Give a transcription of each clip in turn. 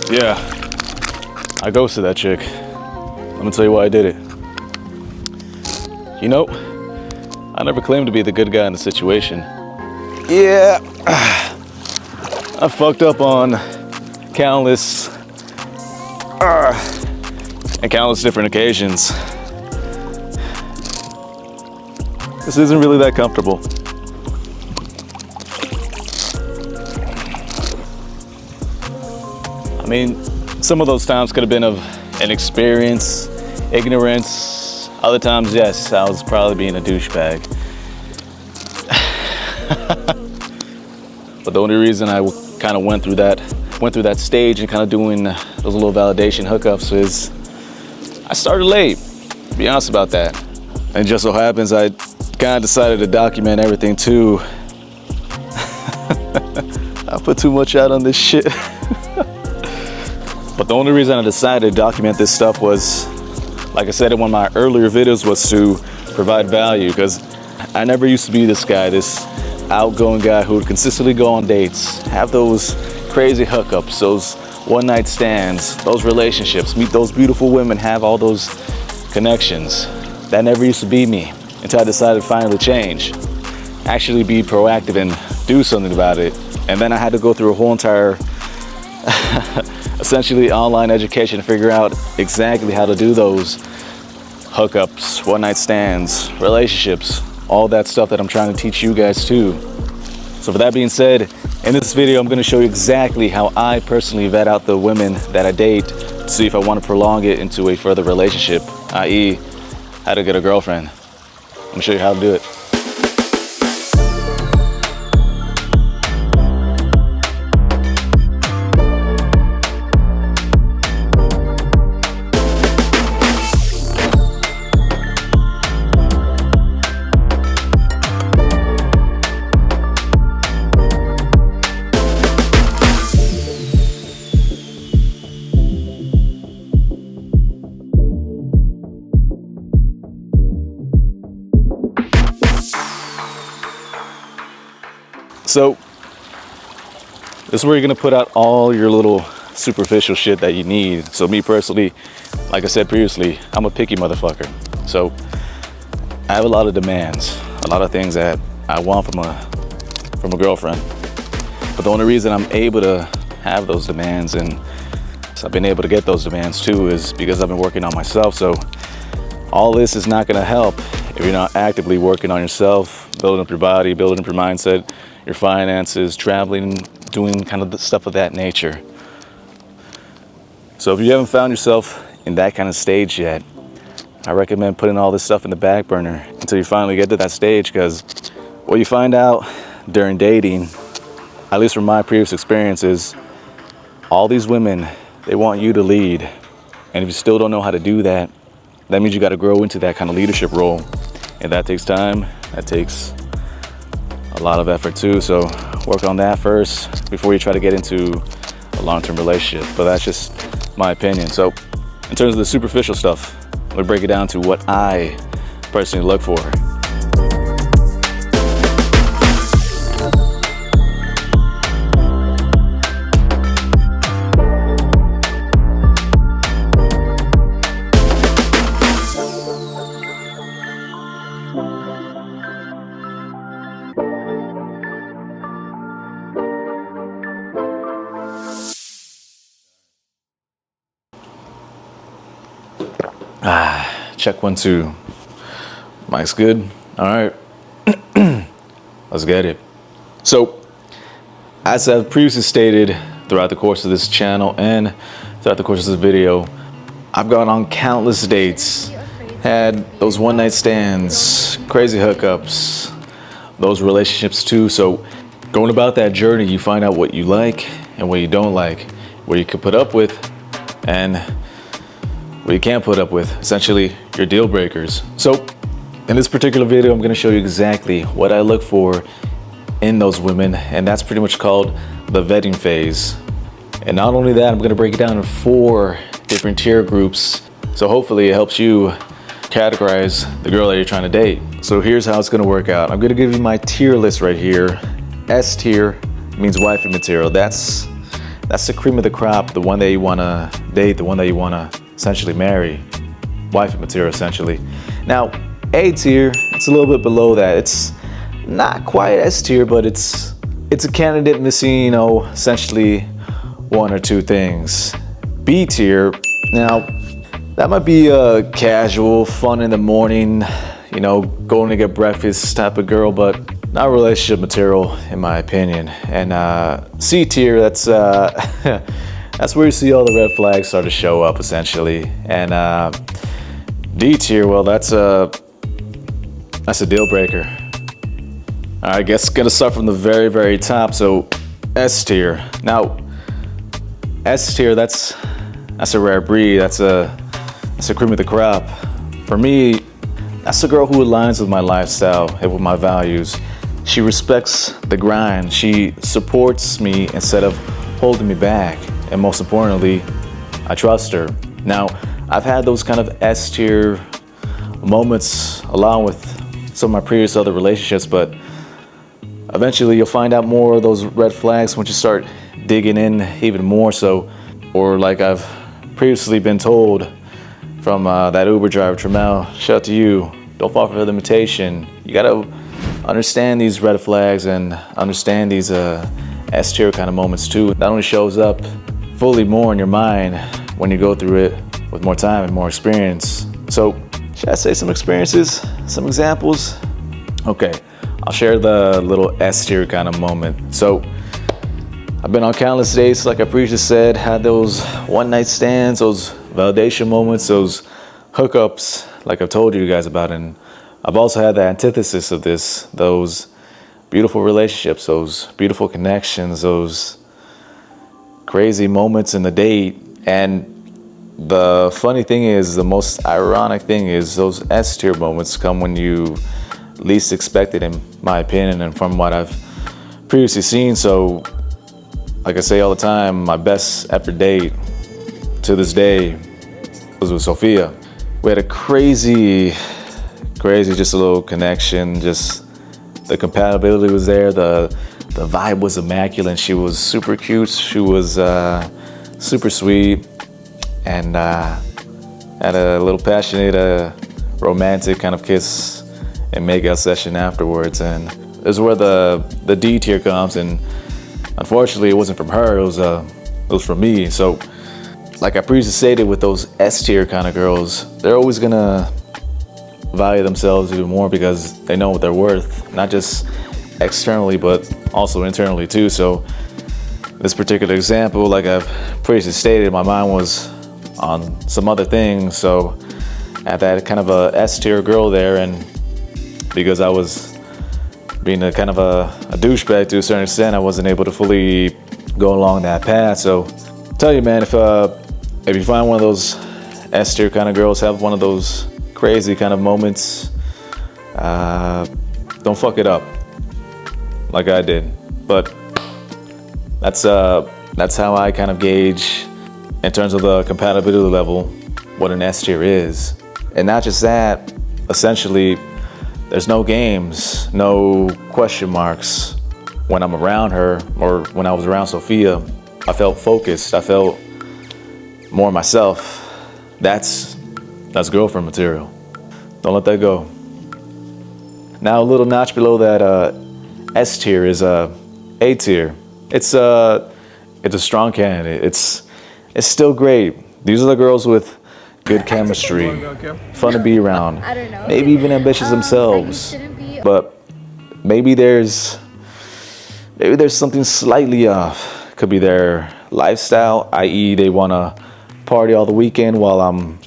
Yeah, I ghosted that chick. Let me tell you why I did it. You know, I never claimed to be the good guy in the situation. Yeah, I fucked up on countless different occasions. This isn't really that comfortable. I mean, some of those times could have been of inexperience, ignorance. Other times, yes, I was probably being a douchebag. But the only reason I kind of went through that stage and kind of doing those little validation hookups is I started late. Be honest about that. And it just so happens I kind of decided to document everything too. I put too much out on this shit. But the only reason I decided to document this stuff was, like I said in one of my earlier videos, was to provide value, because I never used to be this guy, this outgoing guy who would consistently go on dates, have those crazy hookups, those one-night stands, those relationships, meet those beautiful women, have all those connections. That never used to be me until I decided to finally change, actually be proactive and do something about it. And then I had to go through a whole entire essentially online education to figure out exactly how to do those hookups, one-night stands, relationships, all that stuff that I'm trying to teach you guys too. So for that being said, in this video I'm going to show you exactly how I personally vet out the women that I date to see if I want to prolong it into a further relationship, i.e. how to get a girlfriend. I'm going to show you how to do it. So this is where you're gonna put out all your little superficial shit that you need. So me personally, like I said previously, I'm a picky motherfucker. So I have a lot of demands, a lot of things that I want from a girlfriend. But the only reason I'm able to have those demands, and I've been able to get those demands too, is because I've been working on myself. So all this is not gonna help if you're not actively working on yourself, building up your body, building up your mindset, your finances, traveling, doing kind of the stuff of that nature. So if you haven't found yourself in that kind of stage yet, I recommend putting all this stuff in the back burner until you finally get to that stage, because what you find out during dating, at least from my previous experiences, all these women, they want you to lead. And if you still don't know how to do that, that means you got to grow into that kind of leadership role. And that takes time, that takes a lot of effort too. So work on that first before you try to get into a long-term relationship. But that's just my opinion. So in terms of the superficial stuff, let me break it down to what I personally look for. Check 1, 2. Mic's good. All right. Let's get it. So, as I've previously stated throughout the course of this channel and throughout the course of this video, I've gone on countless dates, had those one-night stands, crazy hookups, those relationships too. So, going about that journey, you find out what you like and what you don't like, what you can put up with, and what you can't put up with, essentially your deal breakers. So in this particular video, I'm gonna show you exactly what I look for in those women, and that's pretty much called the vetting phase. And not only that, I'm gonna break it down in 4 different tier groups. So hopefully it helps you categorize the girl that you're trying to date. So here's how it's gonna work out. I'm gonna give you my tier list right here. S tier means wifey material. That's That's the cream of the crop, the one that you want to date, the one that you want to essentially marry. Wifey material, essentially. Now, A tier, it's a little bit below that. It's not quite S tier, but it's a candidate missing, you know, essentially one or two things. B tier, now, that might be a casual, fun in the morning, you know, going to get breakfast type of girl, but not relationship material, in my opinion. And C tier, that's that's where you see all the red flags start to show up, essentially. And D tier, well, that's a deal breaker. All right, I guess gonna start from the very, very top. So S tier. Now, S tier, that's a rare breed. That's a cream of the crop. For me, that's a girl who aligns with my lifestyle and with my values. She respects the grind. She supports me instead of holding me back. And most importantly, I trust her. Now, I've had those kind of S tier moments along with some of my previous other relationships, but eventually you'll find out more of those red flags once you start digging in even more so. Or like I've previously been told from that Uber driver, Tramel, shout out to you, don't fall for the imitation. You gotta understand these red flags and understand these S tier kind of moments too. That only shows up fully more in your mind when you go through it with more time and more experience. So, should I say some experiences, some examples? Okay, I'll share the little S tier kind of moment. So, I've been on countless dates, like I previously said, had those one night stands, those validation moments, those hookups, like I've told you guys about. And I've also had the antithesis of this, those beautiful relationships, those beautiful connections, those crazy moments in the date. And the funny thing is, the most ironic thing is, those S tier moments come when you least expect it, in my opinion, and from what I've previously seen. So, like I say all the time, my best ever date to this day was with Sophia. We had a crazy, just a little connection. Just the compatibility was there. The vibe was immaculate. She was super cute. She was super sweet, and had a little passionate, romantic kind of kiss and make-out session afterwards. And this is where the D tier comes. And unfortunately, it wasn't from her. It was from me. So, like I previously stated, with those S tier kind of girls, they're always gonna value themselves even more because they know what they're worth, not just externally, but also internally too. So, this particular example, like I've previously stated, my mind was on some other things. So, I had that kind of a S tier girl there, and because I was being a kind of a douchebag to a certain extent, I wasn't able to fully go along that path. So, tell you, man, if you find one of those S tier kind of girls, have one of those crazy kind of moments, don't fuck it up like I did. But that's how I kind of gauge, in terms of the compatibility level, what an S tier is. And not just that, essentially, there's no games, no question marks when I'm around her, or when I was around Sophia. I felt focused. I felt more myself. That's girlfriend material. Don't let that go. Now, a little notch below that S tier is A tier. It's a strong candidate. It's still great. These are the girls with good chemistry, fun to be around, I don't know. maybe even ambitious themselves. But maybe there's something slightly off. Could be their lifestyle, i.e. they want to party all the weekend while I'm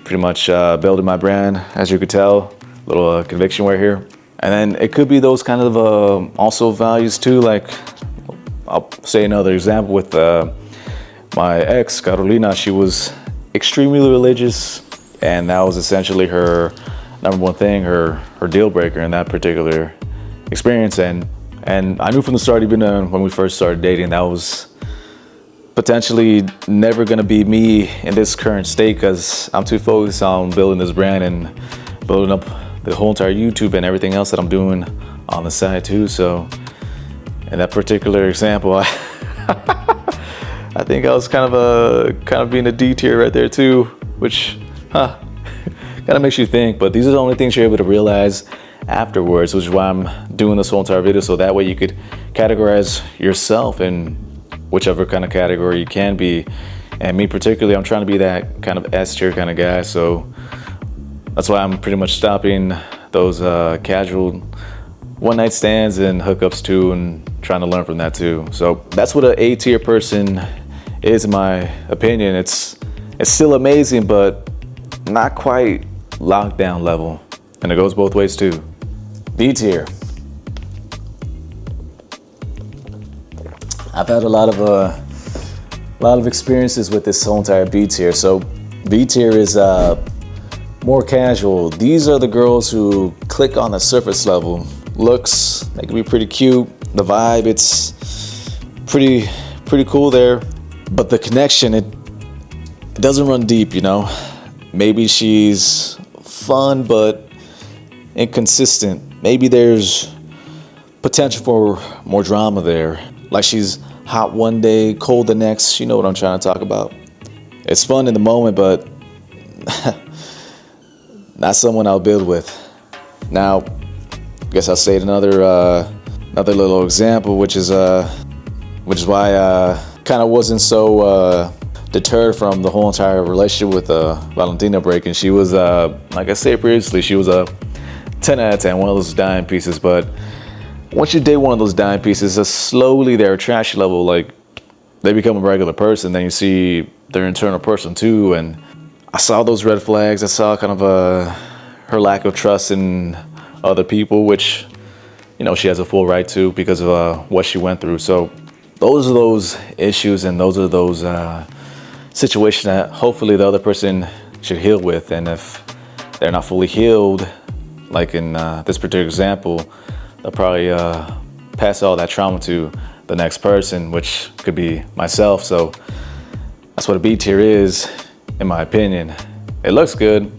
pretty much building my brand, as you could tell. A little conviction right here. And then it could be those kind of also values too. Like, I'll say another example with my ex, Carolina. She was extremely religious, and that was essentially her number one thing, her deal breaker in that particular experience. And I knew from the start, even when we first started dating, that was potentially never gonna be me in this current state, because I'm too focused on building this brand and building up the whole entire YouTube and everything else that I'm doing on the side too. So in that particular example, I I think I was kind of being a D tier right there too, which, kind of makes you think. But these are the only things you're able to realize afterwards, which is why I'm doing this whole entire video, so that way you could categorize yourself in whichever kind of category you can be. And me particularly, I'm trying to be that kind of S tier kind of guy, so that's why I'm pretty much stopping those casual one-night stands and hookups too, and trying to learn from that too. So that's what an A tier person is, in my opinion. It's still amazing, but not quite lockdown level, and it goes both ways too. B tier. I've had a lot of experiences with this whole entire B tier. So B tier is more casual. These are the girls who click on the surface level. Looks, they can be pretty cute. The vibe, it's pretty cool there. But the connection, it doesn't run deep, you know. Maybe she's fun but inconsistent. Maybe there's potential for more drama there. Like she's hot one day, cold the next. You know what I'm trying to talk about. It's fun in the moment, but not someone I'll build with. Now, I guess I'll state another little example, which is why I kind of wasn't so deterred from the whole entire relationship with Valentina breaking. She was, like I said previously, she was a 10 out of 10, one of those dime pieces. But once you date one of those dime pieces, slowly their attraction level, like, they become a regular person. Then you see their internal person too, and I saw those red flags. I saw kind of her lack of trust in other people, which, you know, she has a full right to because of what she went through. So those are those issues, and those are those situations that hopefully the other person should heal with. And if they're not fully healed, like in this particular example, they'll probably pass all that trauma to the next person, which could be myself. So that's what a B tier is, in my opinion. It looks good,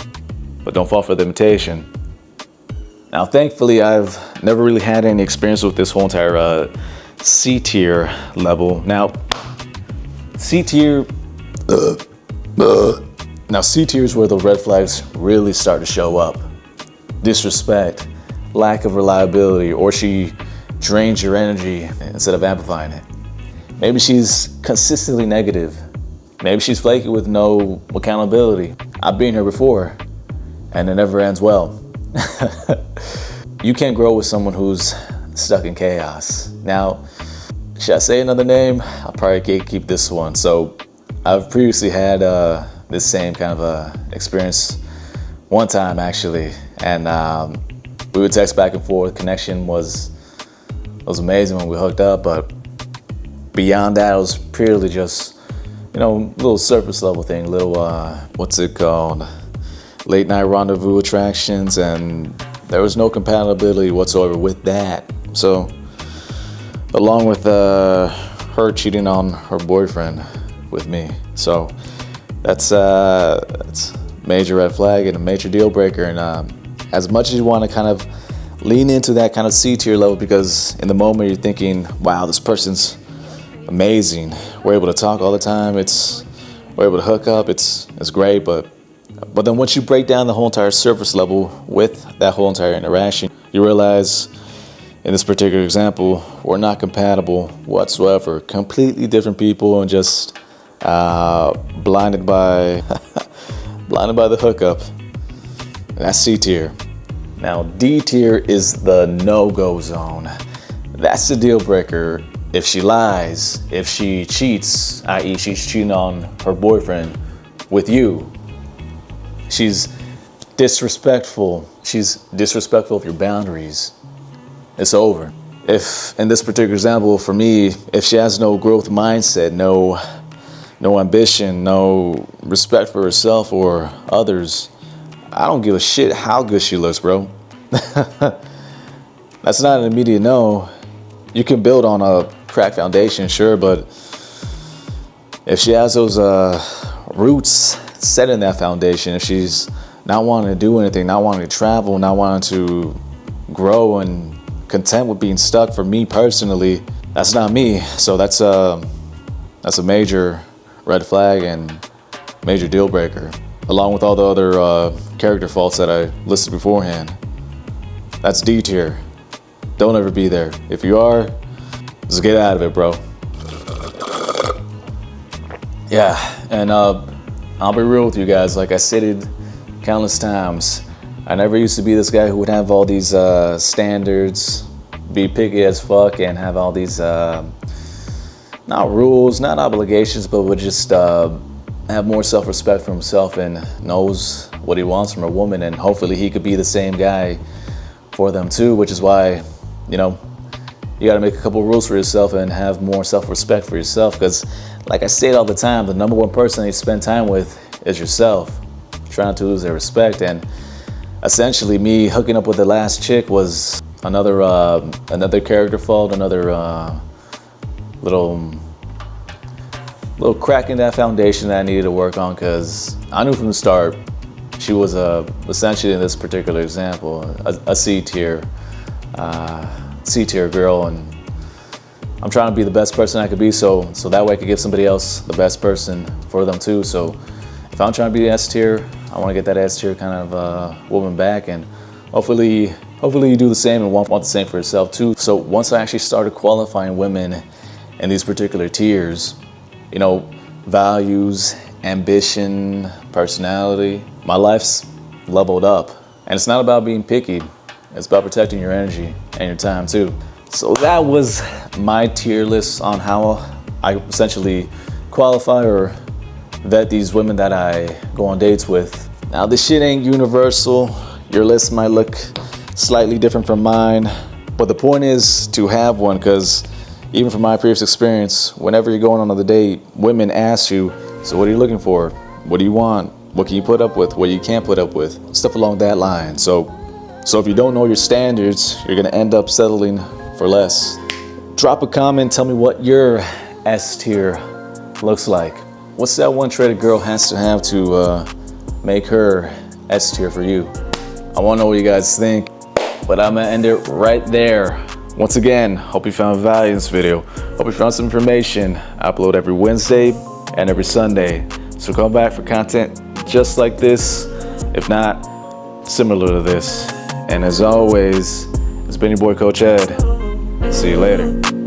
but don't fall for the imitation. Now, thankfully, I've never really had any experience with this whole entire C tier level. Now, C tier, now C tier is where the red flags really start to show up. Disrespect, lack of reliability, or she drains your energy instead of amplifying it. Maybe she's consistently negative. Maybe she's flaky with no accountability. I've been here before, and it never ends well. You can't grow with someone who's stuck in chaos. Now, should I say another name? I'll probably keep this one. So I've previously had this same kind of experience one time, actually, and we would text back and forth. Connection was amazing when we hooked up, but beyond that, it was purely just, you know, little surface level thing, little what's it called, late night rendezvous attractions, and there was no compatibility whatsoever with that. So along with her cheating on her boyfriend with me, so that's major red flag and a major deal breaker. And as much as you want to kind of lean into that kind of C tier level, because in the moment you're thinking, wow, this person's amazing, we're able to talk all the time, we're able to hook up, it's great. But then once you break down the whole entire surface level with that whole entire interaction, you realize, in this particular example, we're not compatible whatsoever. Completely different people, and just blinded by the hookup. And that's C tier. Now, D tier is the no-go zone. That's the deal breaker. If she lies, if she cheats, i.e. she's cheating on her boyfriend with you, she's disrespectful. She's disrespectful of your boundaries. It's over. If, in this particular example, for me, if she has no growth mindset, no ambition, no respect for herself or others, I don't give a shit how good she looks, bro. That's not an immediate no. You can build on a crack foundation, sure, but if she has those roots set in that foundation, if she's not wanting to do anything, not wanting to travel, not wanting to grow, and content with being stuck, for me personally, that's not me. So that's That's a major red flag and major deal breaker, along with all the other character faults that I listed beforehand. That's D tier. Don't ever be there. If you are, just get out of it, bro. Yeah, and I'll be real with you guys. Like I stated countless times, I never used to be this guy who would have all these standards, be picky as fuck, and have all these not rules, not obligations, but would just have more self-respect for himself and knows what he wants from a woman, and hopefully he could be the same guy for them too, which is why, you know, you got to make a couple rules for yourself and have more self-respect for yourself, because like I say it all the time, the number one person you spend time with is yourself. Try not to lose their respect. And essentially me hooking up with the last chick was another character fault, another little crack in that foundation that I needed to work on, because I knew from the start she was essentially, in this particular example, a C tier girl, and I'm trying to be the best person I could be, so that way I could give somebody else the best person for them too. So if I'm trying to be S tier, I want to get that S tier kind of woman back, and hopefully you do the same and want the same for yourself too. So once I actually started qualifying women in these particular tiers, you know, values, ambition, personality, my life's leveled up. And it's not about being picky, it's about protecting your energy and your time too. So that was my tier list on how I essentially qualify or vet these women that I go on dates with. Now this shit ain't universal. Your list might look slightly different from mine, but the point is to have one, because even from my previous experience, whenever you're going on a date, women ask you, so what are you looking for? What do you want? What can you put up with? What you can't put up with? Stuff along that line. So if you don't know your standards, you're gonna end up settling for less. Drop a comment, tell me what your S tier looks like. What's that one trait a girl has to have to make her S tier for you? I wanna know what you guys think, but I'm gonna end it right there. Once again, hope you found value in this video. Hope you found some information. I upload every Wednesday and every Sunday. So come back for content just like this, if not similar to this. And as always, it's been your boy Coach Ed. See you later.